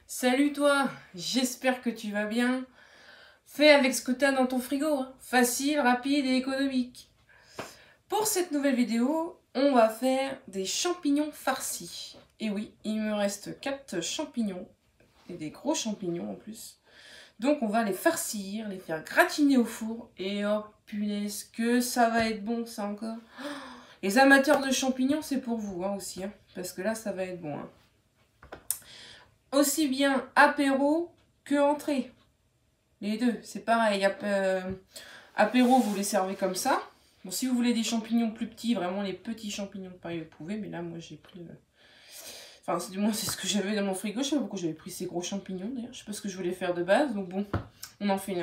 Salut toi, j'espère que tu vas bien. Fais avec ce que tu as dans ton frigo, hein. Facile, rapide et économique. Pour cette nouvelle vidéo, on va faire des champignons farcis. Et oui, il me reste 4 champignons, et des gros champignons en plus. Donc on va les farcir, les faire gratiner au four. Et oh punaise, que ça va être bon ça encore. Les amateurs de champignons, c'est pour vous hein, aussi, hein, parce que là ça va être bon. Hein. Aussi bien apéro que entrée. Les deux, c'est pareil. Apéro, vous les servez comme ça. Bon, si vous voulez des champignons plus petits, vraiment les petits champignons de Paris, vous pouvez. Mais là, moi, j'ai pris... Enfin, du moins, c'est ce que j'avais dans mon frigo. Je sais pas pourquoi j'avais pris ces gros champignons, d'ailleurs. Je sais pas ce que je voulais faire de base. Donc bon, on en fait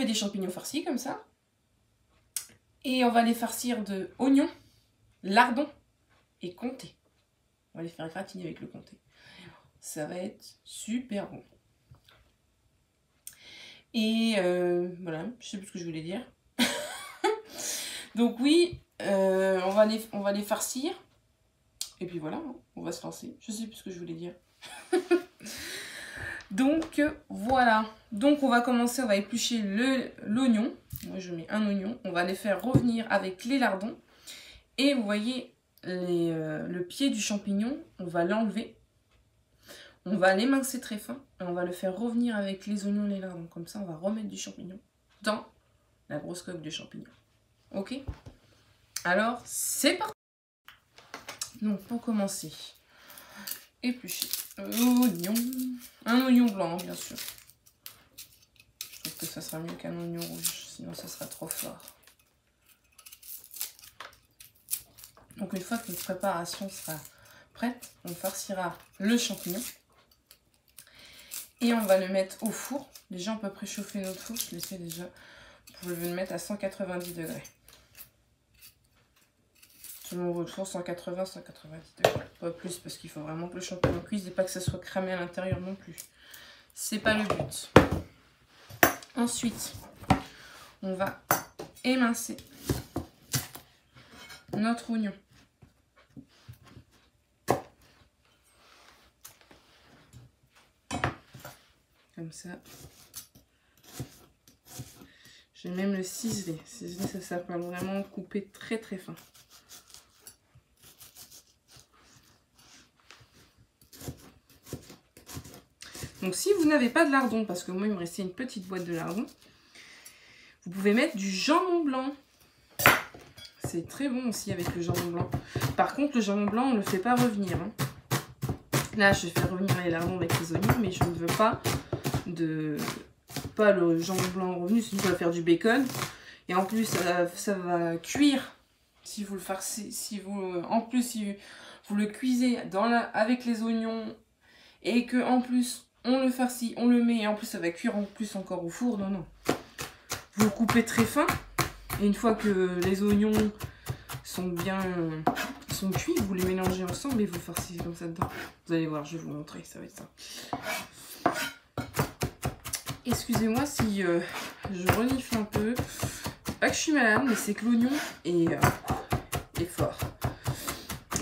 des champignons farcis, comme ça. Et on va les farcir de oignons, lardons et comté. On va les faire gratiner avec le comté. Ça va être super bon. Et voilà, je sais plus ce que je voulais dire. Donc oui, on va les farcir. Et puis voilà, on va se lancer. Je sais plus ce que je voulais dire. Donc voilà. Donc on va commencer, on va éplucher l'oignon. Moi je mets un oignon. On va les faire revenir avec les lardons. Et vous voyez le pied du champignon, on va l'enlever. On va l'émincer très fin. Et on va le faire revenir avec les oignons et les lardons. Comme ça, on va remettre du champignon dans la grosse coque de champignon. Ok? Alors, c'est parti. Donc, pour commencer, éplucher l'oignon. Un oignon blanc, bien sûr. Je trouve que ça sera mieux qu'un oignon rouge, sinon ça sera trop fort. Donc, une fois que notre préparation sera prête, on farcira le champignon. Et on va le mettre au four. Déjà, on peut préchauffer notre four. Je l'ai fait déjà. Vous pouvez le mettre à 190 degrés. Selon votre four, 180, 190 degrés. Pas plus, parce qu'il faut vraiment que le champignon cuise et pas que ça soit cramé à l'intérieur non plus. C'est pas le but. Ensuite, on va émincer notre oignon. Comme ça. Je vais même le ciseler. Ciseler, ça sert à vraiment couper très très fin. Donc si vous n'avez pas de lardons, parce que moi il me restait une petite boîte de lardons, vous pouvez mettre du jambon blanc. C'est très bon aussi avec le jambon blanc. Par contre le jambon blanc on ne le fait pas revenir. Hein. Là je vais faire revenir les lardons avec les oignons, mais je ne veux pas le jambon blanc revenu, sinon ça va faire du bacon. Et en plus ça va cuire si vous le farcez, si vous le cuisez avec les oignons et que en plus on le farcit, on le met et en plus ça va cuire en plus encore au four. Non, non. Vous le coupez très fin. Et une fois que les oignons sont cuits, vous les mélangez ensemble et vous farcissez comme ça dedans. Vous allez voir, je vais vous montrer, ça va être ça. Excusez-moi si je renifle un peu. Pas que je suis malade, mais c'est que l'oignon est fort.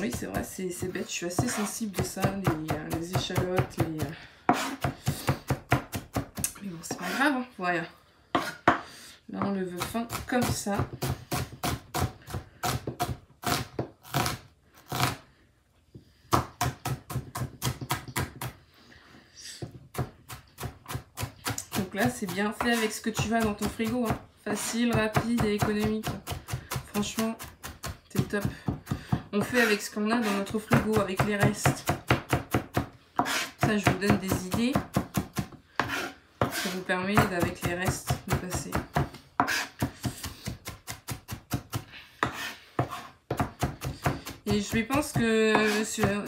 Oui, c'est vrai, c'est bête, je suis assez sensible de ça, les échalotes, mais bon, c'est pas grave, hein. Voilà. Là, on le veut fin comme ça. Donc là, c'est bien fait avec ce que tu as dans ton frigo. Hein. Facile, rapide et économique. Franchement, c'est top. On fait avec ce qu'on a dans notre frigo, avec les restes. Ça, je vous donne des idées. Ça vous permet, avec les restes, de passer. Et je pense que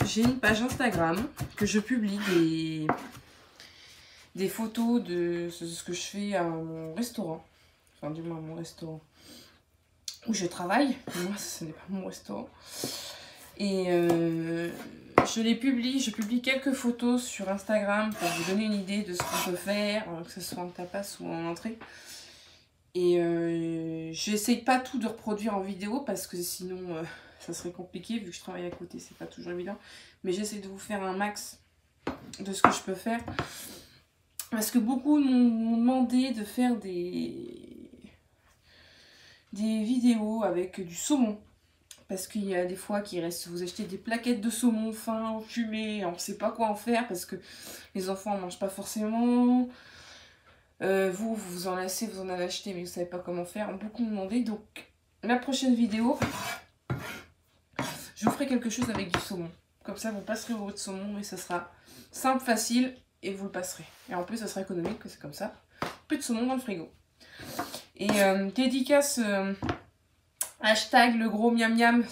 j'ai une page Instagram que je publie des photos de ce que je fais à mon restaurant. Enfin, du moins à mon restaurant où je travaille. Moi, ce n'est pas mon restaurant. Et je les publie. Je publie quelques photos sur Instagram pour vous donner une idée de ce qu'on peut faire, que ce soit en tapas ou en entrée. Et j'essaye pas tout de reproduire en vidéo parce que sinon ça serait compliqué vu que je travaille à côté, c'est pas toujours évident. Mais j'essaie de vous faire un max de ce que je peux faire. Parce que beaucoup m'ont demandé de faire des vidéos avec du saumon. Parce qu'il y a des fois qu'il reste, vous achetez des plaquettes de saumon fin, fumé, on ne sait pas quoi en faire parce que les enfants ne mangent pas forcément. Vous en lassez, vous en avez acheté mais vous ne savez pas comment faire. Beaucoup me demandaient. Donc la prochaine vidéo, je vous ferai quelque chose avec du saumon. Comme ça vous passerez votre saumon et ça sera simple, facile et vous le passerez. Et en plus ça sera économique, c'est comme ça. Plus de saumon dans le frigo. Et dédicace... hashtag le gros miam miam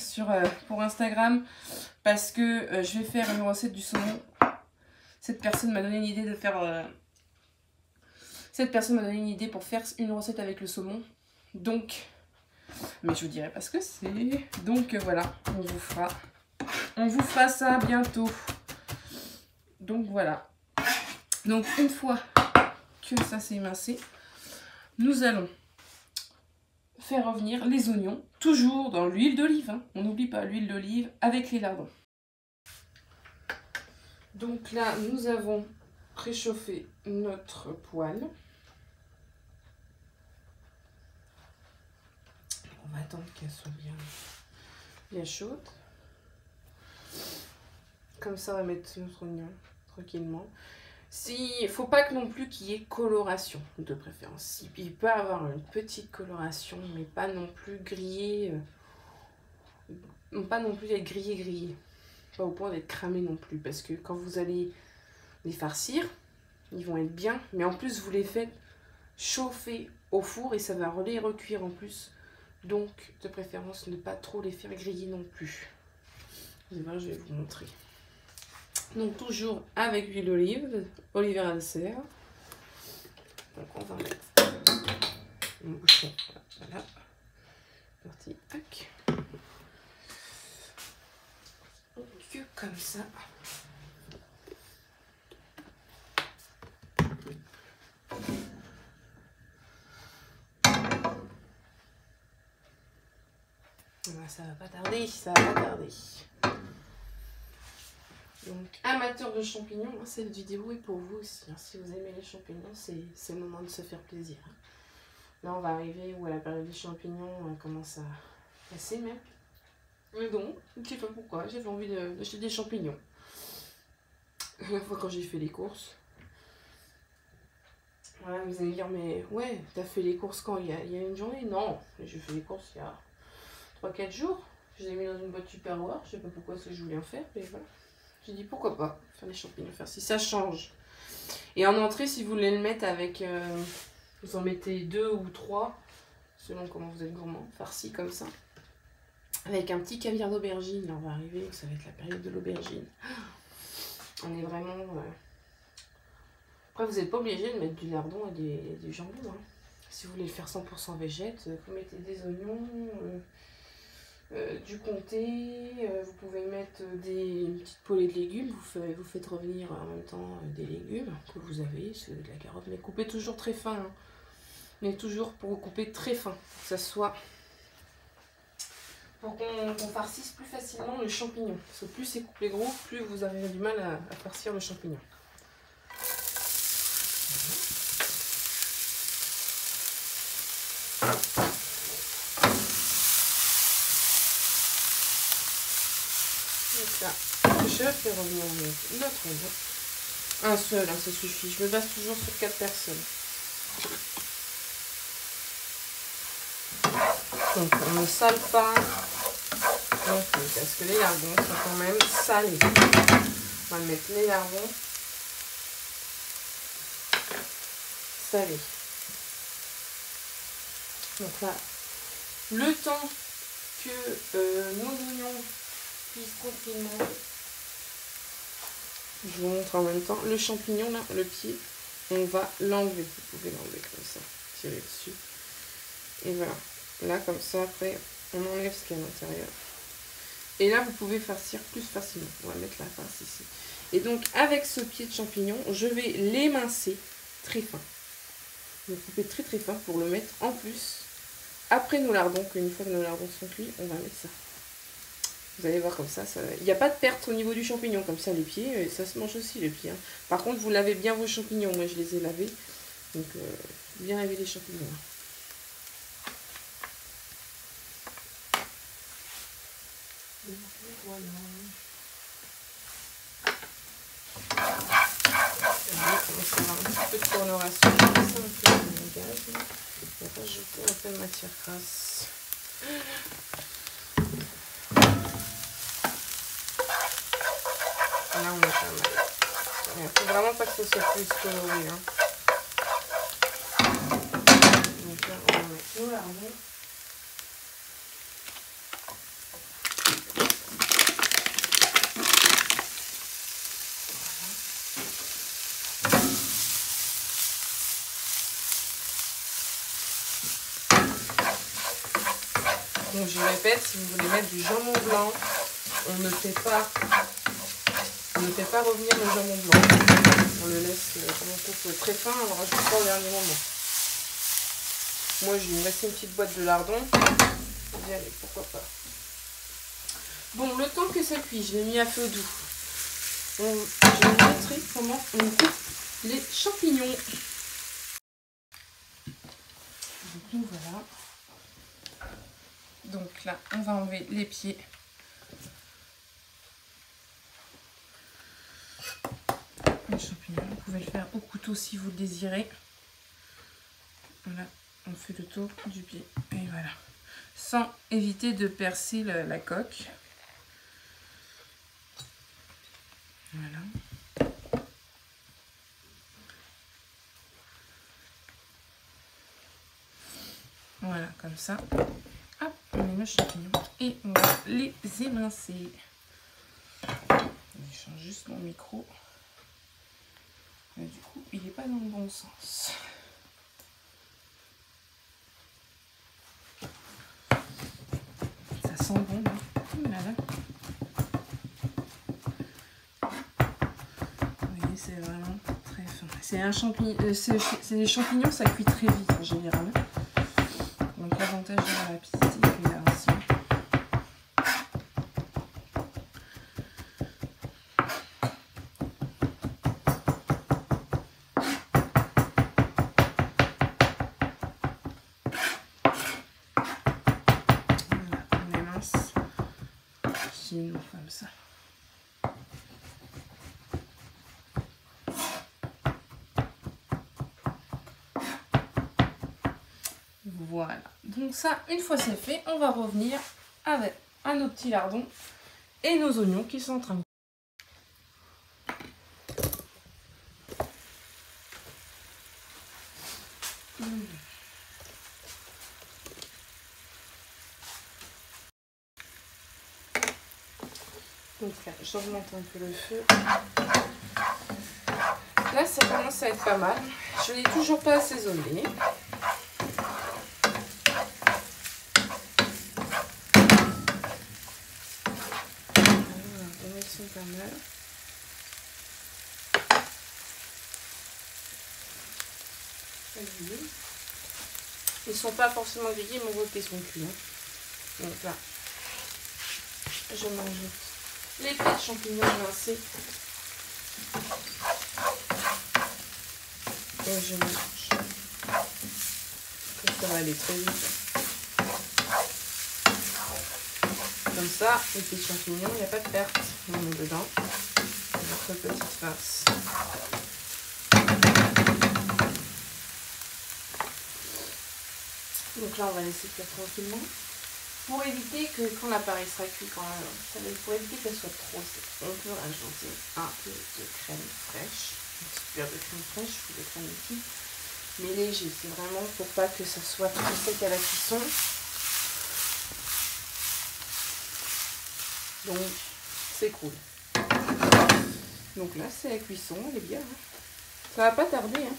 pour Instagram parce que je vais faire une recette du saumon. Cette personne m'a donné une idée de faire pour faire une recette avec le saumon. Donc, mais je vous dirai pas ce que c'est. Donc voilà, on vous fera ça bientôt. Donc voilà. Donc une fois que ça s'est émincé, nous allons faire revenir les oignons, toujours dans l'huile d'olive, hein. On n'oublie pas l'huile d'olive avec les lardons. Donc là, nous avons préchauffé notre poêle. On va attendre qu'elle soit bien chaude. Comme ça, on va mettre notre oignon tranquillement. Il faut pas que non plus qu'il y ait coloration de préférence. Il peut avoir une petite coloration, mais pas non plus grillé. Pas non plus être grillé. Pas au point d'être cramé non plus. Parce que quand vous allez les farcir, ils vont être bien. Mais en plus, vous les faites chauffer au four et ça va les recuire en plus. Donc, de préférence, ne pas trop les faire griller non plus. Et ben, je vais vous montrer. Donc toujours avec l'huile d'olive, olive de serre. Donc on va mettre mon bouchon, voilà, parti, tac. Donc comme ça. Ça va pas tarder, ça va pas tarder. Donc, amateurs de champignons, cette vidéo est pour vous aussi. Hein. Si vous aimez les champignons, c'est le moment de se faire plaisir. Hein. Là, on va arriver où à la période des champignons, on commence à passer même. Mais donc, je ne sais pas pourquoi, j'avais envie d'acheter des champignons. La fois quand j'ai fait les courses. Voilà, vous allez dire, mais ouais, t'as fait les courses quand? Il y a une journée? Non, j'ai fait les courses il y a 3-4 jours. Je les ai mis dans une boîte Tupperware. Je sais pas pourquoi je voulais en faire, mais voilà. J'ai dit pourquoi pas faire des champignons farcis, ça change. Et en entrée, si vous voulez le mettre avec, vous en mettez 2 ou 3, selon comment vous êtes gourmand, farcis comme ça. Avec un petit caviar d'aubergine, là on va arriver, ça va être la période de l'aubergine. On est vraiment... Après, vous n'êtes pas obligé de mettre du lardon et du jambon. Hein. Si vous voulez le faire 100% végète, vous mettez des oignons... du comté, vous pouvez mettre une petite poêlée de légumes, vous faites revenir en même temps des légumes que vous avez, c'est de la carotte, mais coupez toujours très fin, hein. Mais toujours pour couper très fin, pour que ça soit, pour qu'on farcisse plus facilement le champignon, parce que plus c'est coupé gros, plus vous avez du mal à farcir le champignon. Là, je fais revenir notre oignon. Un seul, hein, ça suffit. Je me base toujours sur 4 personnes. Donc on ne sale pas non plus, parce que les lardons sont quand même salés. On va mettre les lardons salés. Donc là, le temps que nos oignons tranquillement. Je vous montre en même temps le champignon là, le pied, on va l'enlever. Vous pouvez l'enlever comme ça, tirer dessus. Et voilà, là comme ça après on enlève ce qu'il y a à l'intérieur. Et là vous pouvez farcir plus facilement. On va mettre la farce ici. Et donc avec ce pied de champignon, je vais l'émincer très fin. Je vais couper très très fin pour le mettre en plus après nos lardons, qu'une fois que nos lardons sont cuits, on va mettre ça. Vous allez voir comme ça, il n'y a pas de perte au niveau du champignon, comme ça les pieds, ça se mange aussi les pieds. Hein. Par contre, vous lavez bien vos champignons, moi je les ai lavés, donc bien laver les champignons. Voilà. On va avoir un petit peu de cornoration, ça un peu de gaz. On va rajouter un peu de matière grasse. Là, on est pas mal. Il ne faut vraiment pas que ce soit plus coloré. Hein. Donc là, on va mettre nos lardons. Donc je répète, si vous voulez mettre du jambon blanc, on ne fait pas revenir le jambon blanc. On le laisse comme on coupe très fin, on ne rajoute pas au dernier moment. Moi, je vais me laisser une petite boîte de lardons. Et allez, pourquoi pas. Bon, le temps que ça cuit, je l'ai mis à feu doux. Je vais vous montrer comment on coupe les champignons. Donc voilà. Donc là, on va enlever les pieds. Les champignons, vous pouvez le faire au couteau si vous le désirez. Voilà, on fait le tour du pied. Et voilà. Sans éviter de percer la coque. Voilà. Voilà, comme ça. Hop, on met nos champignons et on va les émincer. Je change juste mon micro. Mais du coup, il n'est pas dans le bon sens. Ça sent bon, hein. Voilà. Vous voyez, c'est vraiment très fin. C'est un champignon, c'est les champignons, ça cuit très vite en général. Donc l'avantage de la rapidité est là aussi. Voilà, on émince finement comme ça. Voilà, donc ça, une fois c'est fait, on va revenir avec nos petits lardons et nos oignons qui sont en train de... Donc là, j'augmente un peu le feu. Là, ça commence à être pas mal. Je ne l'ai toujours pas assaisonné. Ils sont pas mal. Ils sont pas forcément grillés, mais on voit qu'ils sont cuits. Hein. Donc là, je m'ajoute les pieds de champignons émincés. Et je mélange. Ça va aller très vite. Comme ça, les petits champignons, il n'y a pas de perte. On met dedans notre petite farce. Donc là, on va laisser cuire tranquillement. Pour éviter que quand l'appareil sera cuit, pour éviter qu'elle soit trop sèche, on peut rajouter un peu de crème fraîche. Une petite cuillère de crème fraîche ou de crème liquide. Mais léger, c'est vraiment pour pas que ça soit trop sec à la cuisson. Donc, c'est cool. Donc là, c'est la cuisson, elle est bien. Hein. Ça va pas tarder. Hein.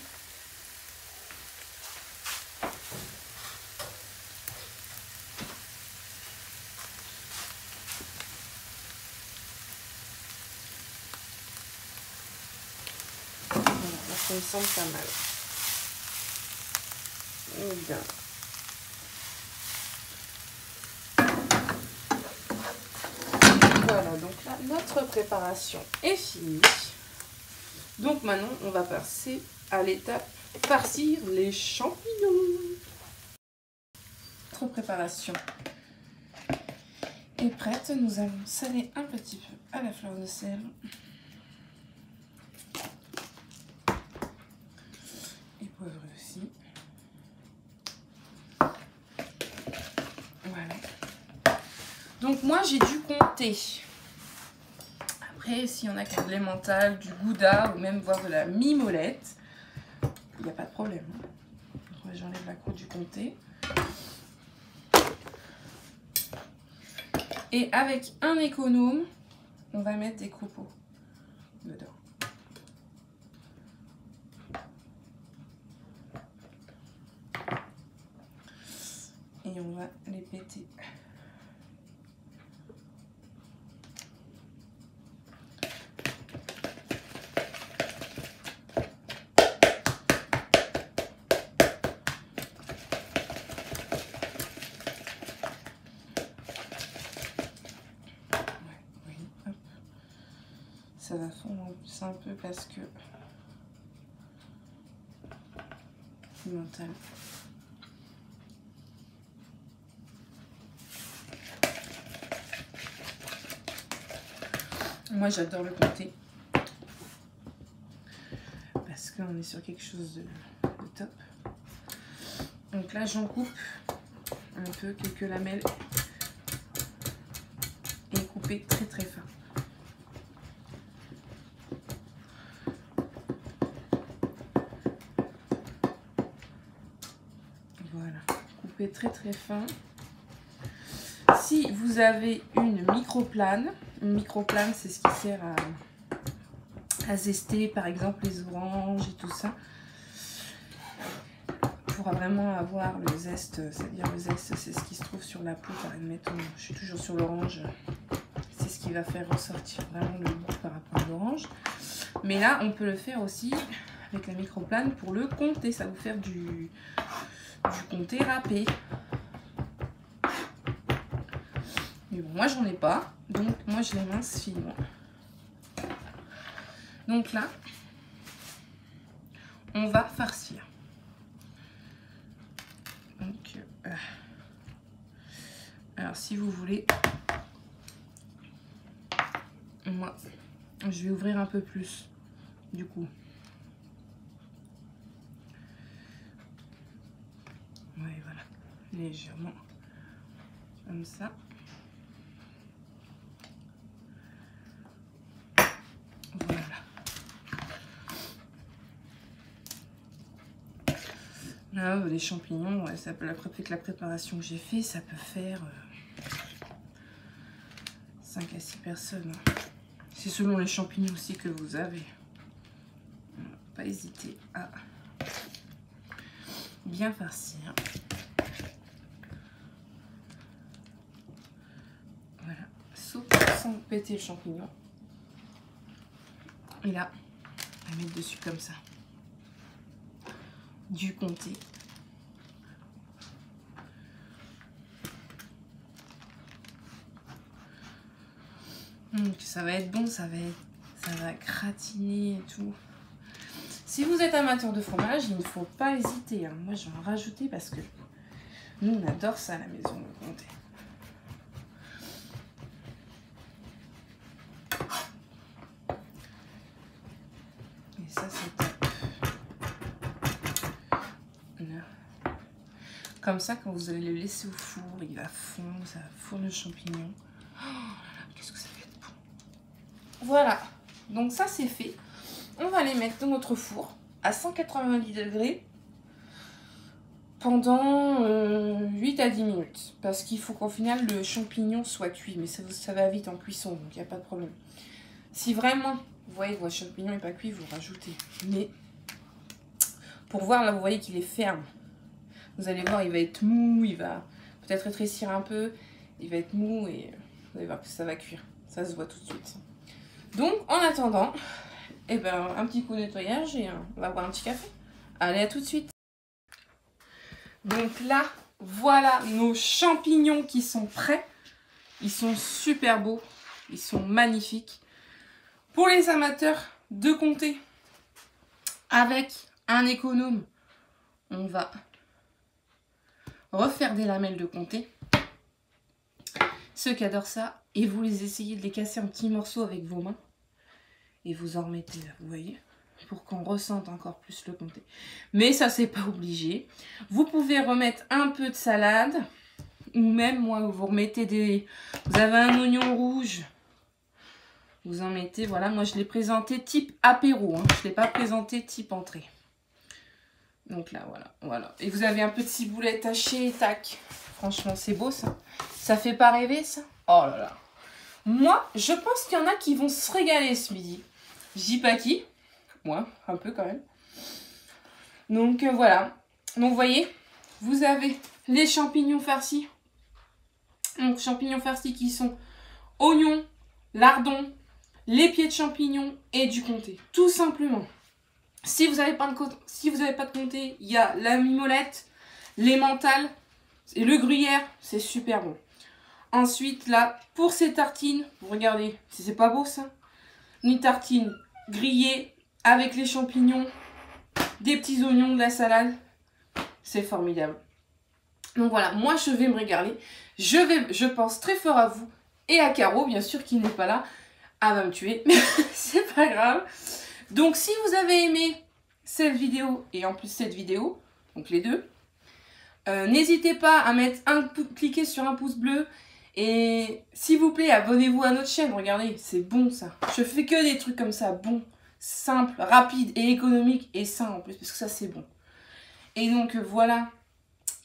Voilà, ça me semble pas mal. Et bien. Notre préparation est finie. Donc maintenant, on va passer à l'étape farcir les champignons. Notre préparation est prête. Nous allons saler un petit peu à la fleur de sel. Et poivrer aussi. Voilà. Donc moi, j'ai dû compter. Après, s'il y en a qui ont de l'emmental, du gouda ou même voire de la mimolette, il n'y a pas de problème. J'enlève la croûte du comté. Et avec un économe, on va mettre des copeaux dedans. Et on va les péter. Ça va fondre en plus un peu parce que c'est mental. Moi j'adore le comté parce qu'on est sur quelque chose de top. Donc là j'en coupe un peu, quelques lamelles et couper très très fin. Voilà, couper très très fin. Si vous avez une microplane c'est ce qui sert à zester par exemple les oranges et tout ça. Pour vraiment avoir le zeste, c'est-à-dire le zeste c'est ce qui se trouve sur la peau, par admettons, je suis toujours sur l'orange, c'est ce qui va faire ressortir vraiment le goût par rapport à l'orange. Mais là on peut le faire aussi avec la microplane pour le comté, ça va vous faire du comté râpé. Mais bon, moi j'en ai pas, donc moi je les mince finement. Donc là, on va farcir. Donc, alors si vous voulez, moi je vais ouvrir un peu plus du coup. Ouais, voilà, légèrement comme ça. Voilà. Là, les champignons, ouais, ça peut, avec la préparation que j'ai fait, ça peut faire 5 à 6 personnes. C'est selon les champignons aussi que vous avez. Pas hésiter à bien farcir. Voilà, sans péter le champignon. Et là, on va mettre dessus comme ça. Du comté. Donc ça va être bon, ça va gratiner et tout. Si vous êtes amateur de fromage, il ne faut pas hésiter. Hein. Moi, je vais en rajouter parce que nous, on adore ça à la maison, le comté. Et ça, c'est top. Là. Comme ça, quand vous allez le laisser au four, il va fondre, ça va fourner le champignon. Oh, qu'est-ce que ça va être bon. Voilà, donc ça c'est fait. On va les mettre dans notre four à 190 degrés pendant 8 à 10 minutes. Parce qu'il faut qu'au final le champignon soit cuit. Mais ça va vite en cuisson, donc il n'y a pas de problème. Si vraiment, vous voyez que votre champignon n'est pas cuit, vous rajoutez. Mais pour voir, là vous voyez qu'il est ferme. Vous allez voir, il va être mou, il va peut-être rétrécir un peu. Il va être mou et vous allez voir que ça va cuire. Ça se voit tout de suite. Donc en attendant, eh ben, un petit coup de nettoyage et on va boire un petit café. Allez, à tout de suite. Donc là, voilà nos champignons qui sont prêts. Ils sont super beaux. Ils sont magnifiques. Pour les amateurs de comté, avec un économe, on va refaire des lamelles de comté. Ceux qui adorent ça, et vous les essayez de les casser en petits morceaux avec vos mains. Et vous en remettez là, vous voyez, pour qu'on ressente encore plus le comté. Mais ça, c'est pas obligé. Vous pouvez remettre un peu de salade. Ou même, moi, vous remettez des... Vous avez un oignon rouge. Vous en mettez, voilà. Moi, je l'ai présenté type apéro. Hein. Je ne l'ai pas présenté type entrée. Donc là, voilà, voilà. Et vous avez un peu de ciboulette hachée, tac. Franchement, c'est beau, ça. Ça fait pas rêver, ça? Oh là là. Moi, je pense qu'il y en a qui vont se régaler ce midi. Je dis pas qui. Moi, un peu quand même. Donc, voilà. Donc, vous voyez, vous avez les champignons farcis. Donc, champignons farcis qui sont oignons, lardons, les pieds de champignons et du comté. Tout simplement. Si vous n'avez pas de comté, il y a la mimolette, l'emmental et le gruyère. C'est super bon. Ensuite, là, pour ces tartines, vous regardez, si c'est pas beau ça, une tartine grillée avec les champignons, des petits oignons, de la salade. C'est formidable. Donc voilà, moi je vais me régaler. Je pense très fort à vous et à Caro, bien sûr, qui n'est pas là. Elle va me tuer, mais c'est pas grave. Donc si vous avez aimé cette vidéo et en plus cette vidéo, donc les deux, n'hésitez pas à cliquer sur un pouce bleu. Et s'il vous plaît, abonnez-vous à notre chaîne. Regardez, c'est bon ça. Je fais que des trucs comme ça, bon, simple, rapide et économique et sain en plus, parce que ça c'est bon. Et donc voilà.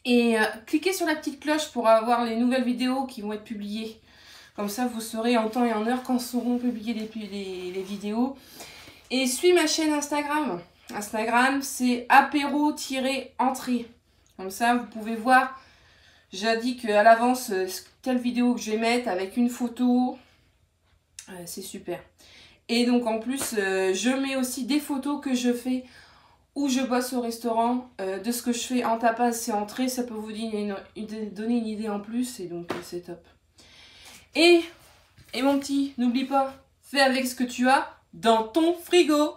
Et cliquez sur la petite cloche pour avoir les nouvelles vidéos qui vont être publiées. Comme ça, vous saurez en temps et en heure quand seront publiées les vidéos. Et suivez ma chaîne Instagram. Instagram, c'est apéro-entrée. Comme ça, vous pouvez voir. J'indique à l'avance telle vidéo que je vais mettre avec une photo. C'est super. Et donc en plus, je mets aussi des photos que je fais où je bosse au restaurant, de ce que je fais en tapas et entrée. Ça peut vous donner une idée en plus et donc c'est top. Et mon petit, n'oublie pas, fais avec ce que tu as dans ton frigo.